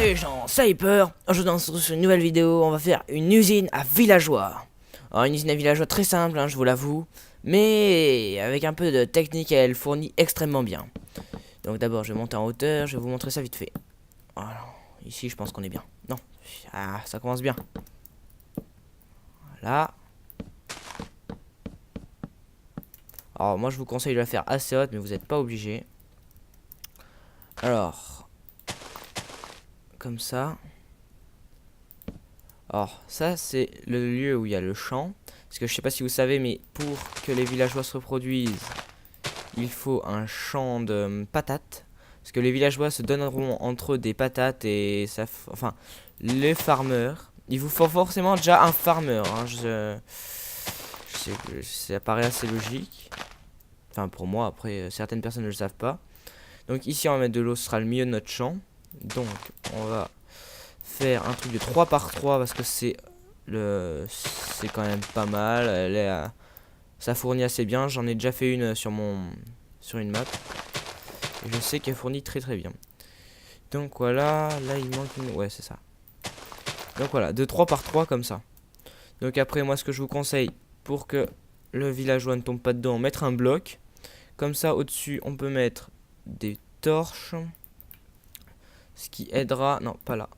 Salut les gens, c'est Hyper. Aujourd'hui on se retrouve sur une nouvelle vidéo. On va faire une usine à villageois. Alors une usine à villageois très simple, je vous l'avoue, mais avec un peu de technique, elle fournit extrêmement bien. Donc d'abord je vais monter en hauteur, je vais vous montrer ça vite fait. Voilà. Ici je pense qu'on est bien. Non, ça commence bien. Voilà. Alors moi je vous conseille de la faire assez haute, mais vous n'êtes pas obligé. Alors, comme ça. Alors, ça, c'est le lieu où il y a le champ. Parce que je sais pas si vous savez, mais pour que les villageois se reproduisent, il faut un champ de patates. Parce que les villageois se donneront entre eux des patates et ça. Enfin, les farmers. Il vous faut forcément déjà un farmer. Je sais que ça paraît assez logique. Enfin, pour moi, après, certaines personnes ne le savent pas. Donc, ici, on va mettre de l'eau, ce sera le milieu de notre champ. Donc, on va faire un truc de 3 par 3 parce que c'est quand même pas mal. Ça fournit assez bien. J'en ai déjà fait une sur une map et je sais qu'elle fournit très très bien. Donc voilà, là il manque une, ouais, c'est ça. Donc voilà, de 3 par 3 comme ça. Donc après, moi ce que je vous conseille pour que le villageois ne tombe pas dedans, mettre un bloc comme ça. Au dessus on peut mettre des torches, ce qui aidera. Non, pas là.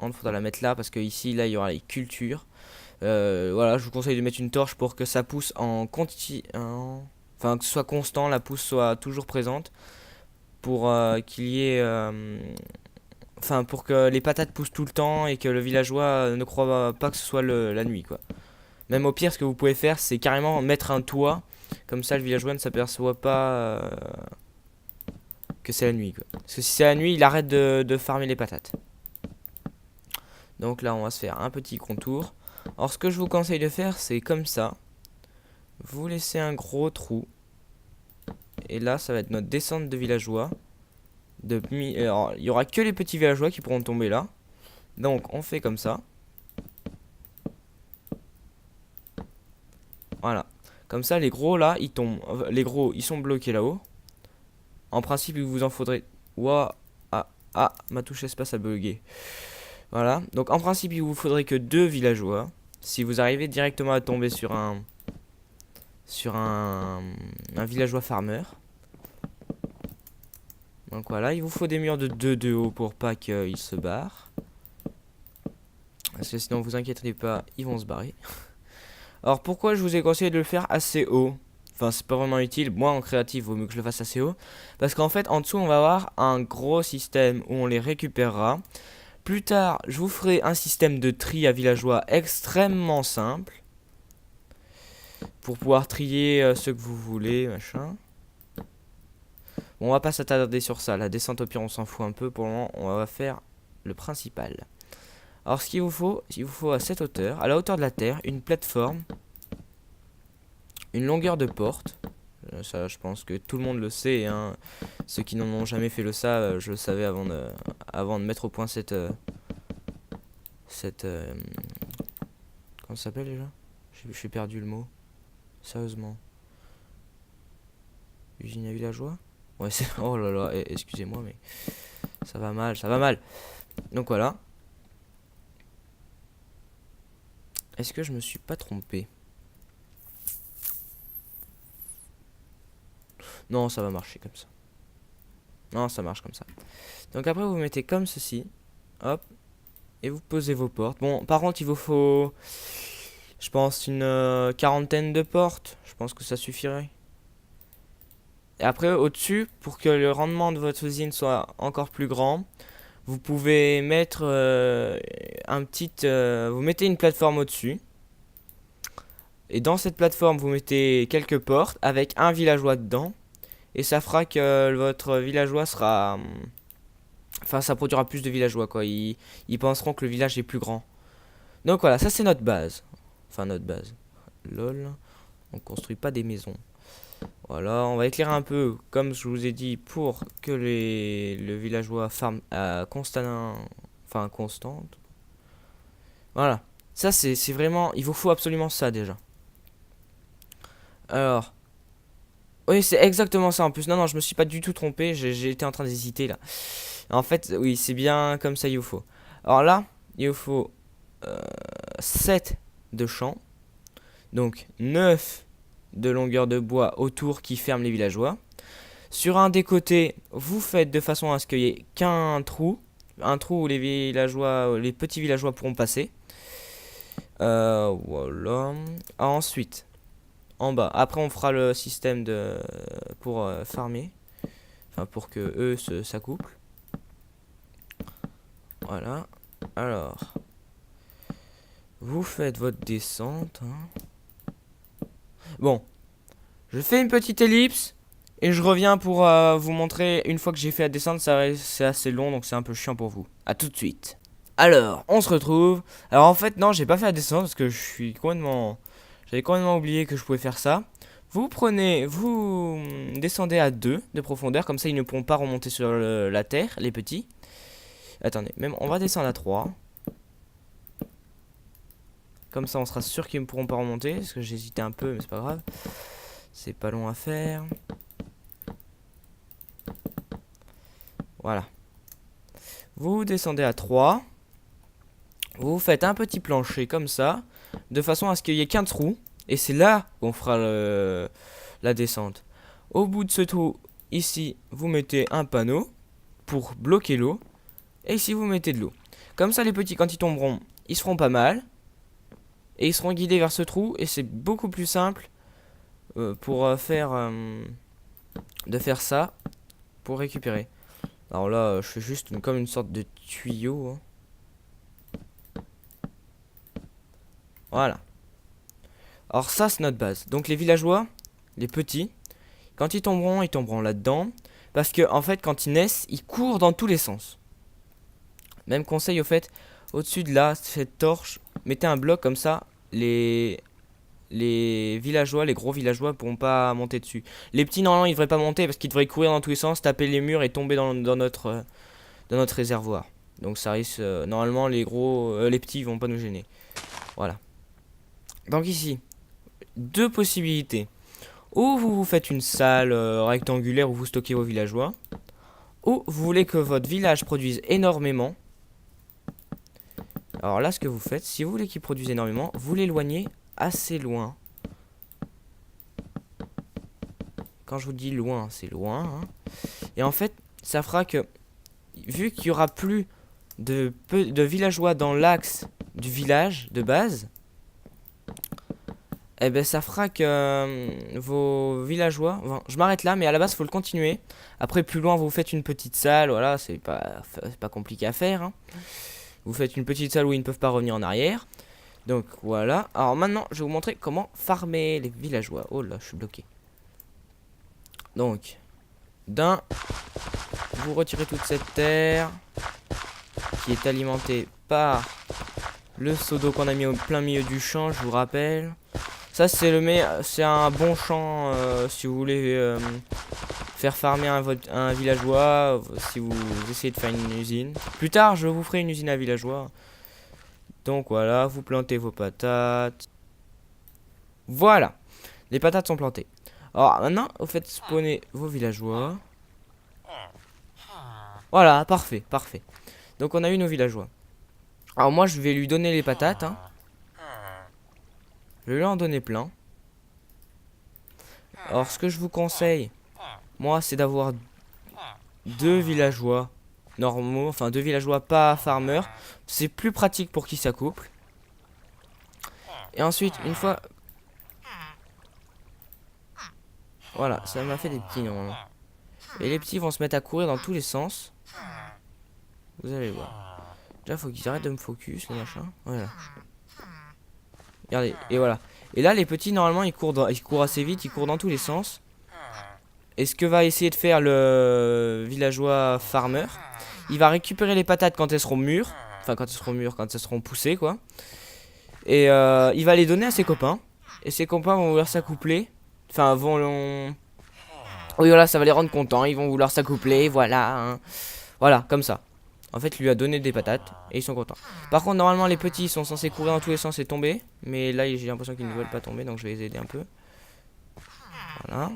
Il faudra la mettre là parce que ici, là, il y aura les cultures. Voilà, je vous conseille de mettre une torche pour que ça pousse enfin, que ce soit constant, la pousse soit toujours présente. Pour qu'il y ait. Enfin, pour que les patates poussent tout le temps et que le villageois ne croit pas que ce soit la nuit, quoi. Même au pire, ce que vous pouvez faire, c'est carrément mettre un toit. Comme ça, le villageois ne s'aperçoit pas que c'est la nuit, quoi. Parce que si c'est la nuit, il arrête de farmer les patates. Donc là on va se faire un petit contour. Alors ce que je vous conseille de faire, c'est comme ça. Vous laissez un gros trou. Et là ça va être notre descente de villageois. Alors il y aura que les petits villageois qui pourront tomber là. Donc on fait comme ça. Voilà. Comme ça les gros là ils tombent. Les gros ils sont bloqués là-haut. En principe il vous en faudrait. Ouah. Ma touche espace a bugué. Voilà. Donc en principe il vous faudrait que 2 villageois. Si vous arrivez directement à tomber sur un villageois farmer. Donc voilà, il vous faut des murs de 2 de haut pour pas qu'ils se barrent. Parce que sinon, vous inquiétez pas, ils vont se barrer. Alors pourquoi je vous ai conseillé de le faire assez haut? Enfin, c'est pas vraiment utile. Moi, en créatif, vaut mieux que je le fasse assez haut. Parce qu'en fait, en dessous, on va avoir un gros système où on les récupérera. Plus tard, je vous ferai un système de tri à villageois extrêmement simple. Pour pouvoir trier ceux que vous voulez, machin. Bon, on va pas s'attarder sur ça. La descente au pire, on s'en fout un peu. Pour le moment, on va faire le principal. Alors, ce qu'il vous faut à cette hauteur, à la hauteur de la terre, une plateforme, une longueur de porte. Ça, je pense que tout le monde le sait. Hein. Ceux qui n'en ont jamais fait je le savais avant de mettre au point comment ça s'appelle déjà? J'ai perdu le mot. Sérieusement. Usine à villageois? Ouais, c'est. Oh là là, excusez-moi, mais ça va mal, ça va mal. Donc voilà. Est-ce que je me suis pas trompé? Non, ça va marcher comme ça. Non, ça marche comme ça. Donc après, vous mettez comme ceci. Hop. Et vous posez vos portes. Bon, par contre, il vous faut, je pense, une quarantaine de portes. Je pense que ça suffirait. Et après, au-dessus, pour que le rendement de votre usine soit encore plus grand, vous pouvez mettre vous mettez une plateforme au-dessus. Et dans cette plateforme, vous mettez quelques portes avec un villageois dedans. Et ça fera que votre villageois sera. Enfin, ça produira plus de villageois, quoi. Ils penseront que le village est plus grand. Donc voilà, ça c'est notre base. Enfin, notre base. Lol. On construit pas des maisons. Voilà, on va éclairer un peu, comme je vous ai dit, pour que le villageois farm à constante. Voilà. Ça, c'est vraiment. Il vous faut absolument ça déjà. Alors. Oui, c'est exactement ça en plus. Non, non, je me suis pas du tout trompé. J'ai été en train d'hésiter là. En fait, oui, c'est bien comme ça il vous faut. Alors là, il vous faut 7 de champ. Donc 9 de longueur de bois autour qui ferme les villageois. Sur un des côtés, vous faites de façon à ce qu'il n'y ait qu'un trou. Un trou où les villageois, les petits villageois pourront passer. Voilà. Ensuite, en bas. Après, on fera le système pour farmer. Enfin, pour que eux s'accouplent. Voilà. Alors, vous faites votre descente. Bon, je fais une petite ellipse. Et je reviens pour vous montrer, une fois que j'ai fait la descente, c'est assez long, donc c'est un peu chiant pour vous. A tout de suite. Alors, on se retrouve. Alors en fait, non, j'ai pas fait la descente parce que j'avais complètement oublié que je pouvais faire ça. Vous descendez à 2 de profondeur, comme ça ils ne pourront pas remonter sur la terre, les petits. Attendez, même on va descendre à 3. Comme ça on sera sûr qu'ils ne pourront pas remonter, parce que j'hésitais un peu, mais c'est pas grave. C'est pas long à faire. Voilà. Vous descendez à 3. Vous faites un petit plancher comme ça, de façon à ce qu'il n'y ait qu'un trou. Et c'est là qu'on fera la descente. Au bout de ce trou, ici, vous mettez un panneau pour bloquer l'eau. Et ici, vous mettez de l'eau. Comme ça, les petits, quand ils tomberont, ils seront pas mal. Et ils seront guidés vers ce trou. Et c'est beaucoup plus simple pour de faire ça, pour récupérer. Alors là, je fais juste comme une sorte de tuyau. Hein. Voilà. Alors ça, c'est notre base. Donc les villageois, les petits, quand ils tomberont là-dedans. Parce que en fait, quand ils naissent, ils courent dans tous les sens. Même conseil au fait, au-dessus de là, cette torche, mettez un bloc comme ça. Les villageois, les gros villageois pourront pas monter dessus. Les petits, normalement, ils devraient pas monter parce qu'ils devraient courir dans tous les sens, taper les murs et tomber dans notre réservoir. Donc ça risque, normalement, les petits vont pas nous gêner. Voilà. Donc ici, 2 possibilités. Ou vous faites une salle rectangulaire où vous stockez vos villageois. Ou vous voulez que votre village produise énormément. Alors là, ce que vous faites, si vous voulez qu'il produise énormément, vous l'éloignez assez loin. Quand je vous dis loin, c'est loin. Hein. Et en fait, ça fera que, vu qu'il y aura plus de villageois dans l'axe du village de base, eh ben ça fera que vos villageois... Enfin, je m'arrête là, mais à la base, il faut le continuer. Après, plus loin, vous faites une petite salle. Voilà, c'est pas compliqué à faire. Hein. Vous faites une petite salle où ils ne peuvent pas revenir en arrière. Donc, voilà. Alors maintenant, je vais vous montrer comment farmer les villageois. Oh là, je suis bloqué. Donc, vous retirez toute cette terre qui est alimentée par le seau d'eau qu'on a mis au plein milieu du champ, je vous rappelle. Ça, c'est un bon champ si vous voulez faire farmer un villageois, si vous essayez de faire une usine. Plus tard, je vous ferai une usine à villageois. Donc voilà, vous plantez vos patates. Voilà, les patates sont plantées. Alors maintenant, vous faites spawner vos villageois. Voilà, parfait, parfait. Donc on a eu nos villageois. Alors moi, je vais lui donner les patates. Hein. Je vais lui en donner plein. Alors ce que je vous conseille, moi, c'est d'avoir 2 villageois normaux, enfin 2 villageois pas farmers. C'est plus pratique pour qu'ils s'accouplent. Et ensuite, une fois... Voilà, ça m'a fait des petits normalement. Et les petits vont se mettre à courir dans tous les sens. Vous allez voir. Déjà, faut qu'ils arrêtent de me focus, les machins. Voilà. Regardez, et voilà. Et là, les petits, normalement, ils courent assez vite, ils courent dans tous les sens. Et ce que va essayer de faire le villageois farmer, il va récupérer les patates quand elles seront mûres. Enfin, quand elles seront poussées, quoi. Et il va les donner à ses copains. Et ses copains vont vouloir s'accoupler. Enfin, oui, voilà, ça va les rendre contents. Ils vont vouloir s'accoupler, voilà. Hein. Voilà, comme ça. En fait, il lui a donné des patates et ils sont contents. Par contre, normalement, les petits sont censés courir dans tous les sens et tomber. Mais là, j'ai l'impression qu'ils ne veulent pas tomber, donc je vais les aider un peu. Voilà.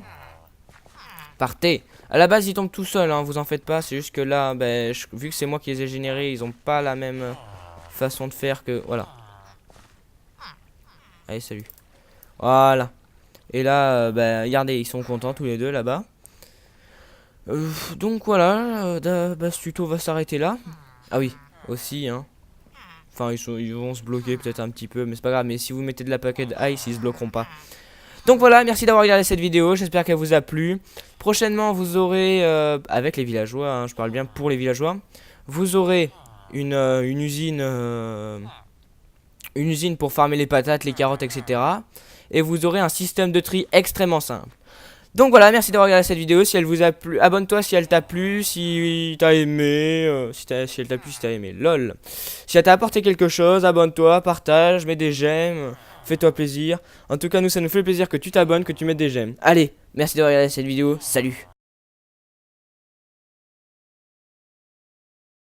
Partez. À la base, ils tombent tout seuls, hein, vous en faites pas. C'est juste que là, ben, vu que c'est moi qui les ai générés, ils ont pas la même façon de faire que... Voilà. Allez, salut. Voilà. Et là, ben, regardez, ils sont contents tous les deux là-bas. Donc voilà, ce tuto va s'arrêter là. Ah oui, aussi, hein. Enfin, ils vont se bloquer peut-être un petit peu, mais c'est pas grave. Mais si vous mettez de la paquet ice, ils se bloqueront pas. Donc voilà, merci d'avoir regardé cette vidéo, j'espère qu'elle vous a plu. Prochainement, vous aurez, avec les villageois, hein, je parle bien pour les villageois, vous aurez une usine pour farmer les patates, les carottes, etc. Et vous aurez un système de tri extrêmement simple. Donc voilà, merci d'avoir regardé cette vidéo. Si elle vous a plu, abonne-toi si elle t'a plu, si t'as aimé, si elle t'a plu, si t'as aimé, lol. Si elle t'a apporté quelque chose, abonne-toi, partage, mets des j'aime, fais-toi plaisir. En tout cas, nous, ça nous fait plaisir que tu t'abonnes, que tu mettes des j'aime. Allez, merci d'avoir regardé cette vidéo, salut.